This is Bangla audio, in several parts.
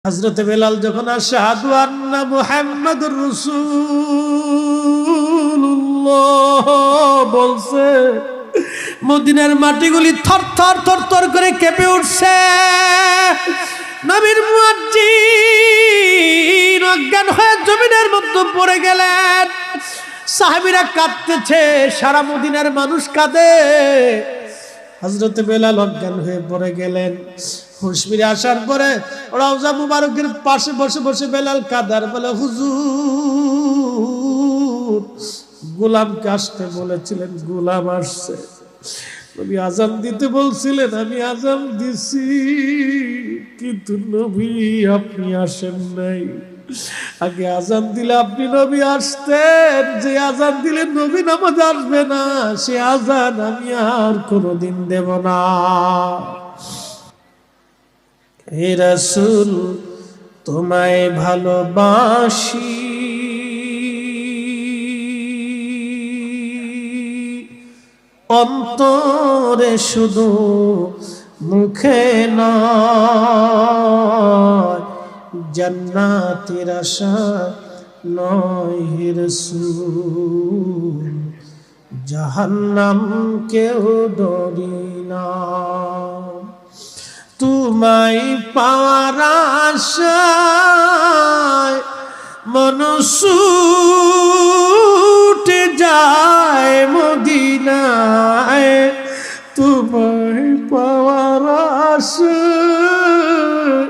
হযরত বেলাল যখন আশহাদু আন্না মুহাম্মাদুর রাসূলুল্লাহ বলছে, মদিনার মাটিগুলি থরথর থরথর করে কেঁপে উঠছে। নবীর মুয়াজ্জিন অজ্ঞান হয়ে জমিনের মধ্যে পড়ে গেলেন। সাহাবীরা কাঁদতেছে, সারা মদিনার মানুষ কাঁদে। হযরত বেলাল অজ্ঞান হয়ে পড়ে গেলেন। হুঁশ ফিরে আসার পরে রওজা মুবারকের পাশে বসে বসে বেলাল কাঁদার বলে, হুজুর গোলামকে আসতে বলেছিলেন, গোলাম আসছে। নবী আযান দিতে বলছিলেন, আমি আযান দিছি, কিন্তু নবী আপনি আসেন নাই। আগে আযান দিলে আপনি নবী আসতেন, যে আযান দিলে নবী নামাজ আসবে না, সে আযান আমি আর কোনোদিন দেব না। হে রাসূল তোমায় ভালোবাসি, অন্তরে শুধু মুখে নয়, জান্নাতের আশা নয় হে রাসূল, জাহান্নাম কেউ ডরি না। তোমায় পাওয়ার আশায় মন ছুটে যায় মদিনায়, তোমায় পাওয়ার আশায়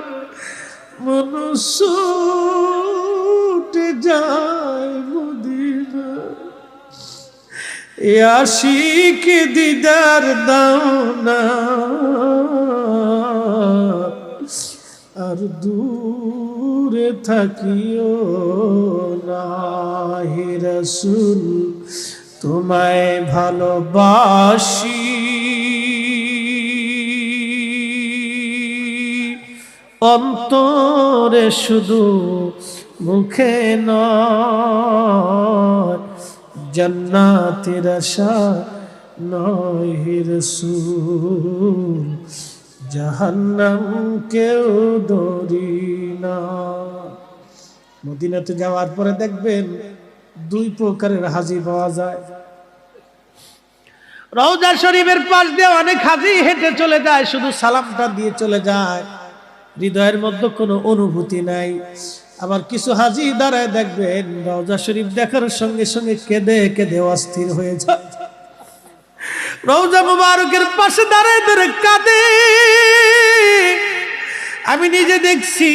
মন ছুটে যায় মদিনায়। এ আশিক দিদার দাও না, আর দূরে থাকিও না। হে রাসূল তোমায় ভালোবাসি, অন্তরে শুধু মুখে নয়, জান্নাতের আশা নয় হে রাসূল, জাহান্নাম কেউ ডরি না। মদিনাতে যাওয়ার পরে দেখবেন দুই প্রকারের হাজী পাওয়া যায়। রওজা শরীফের পাশ দিয়ে অনেক হাজী হেঁটে চলে যায়, শুধু সালামটা দিয়ে চলে যায়, হৃদয়ের মধ্যে কোনো অনুভূতি নাই। আবার কিছু হাজী দাঁড়ায় দেখবেন রওজা শরীফ দেখার সঙ্গে সঙ্গে কেঁদে কেঁদে অস্থির হয়ে যায়। রওজা মুবারকের পাশে দাঁড়ায় ধরে কাঁদে, আমি নিজে দেখছি।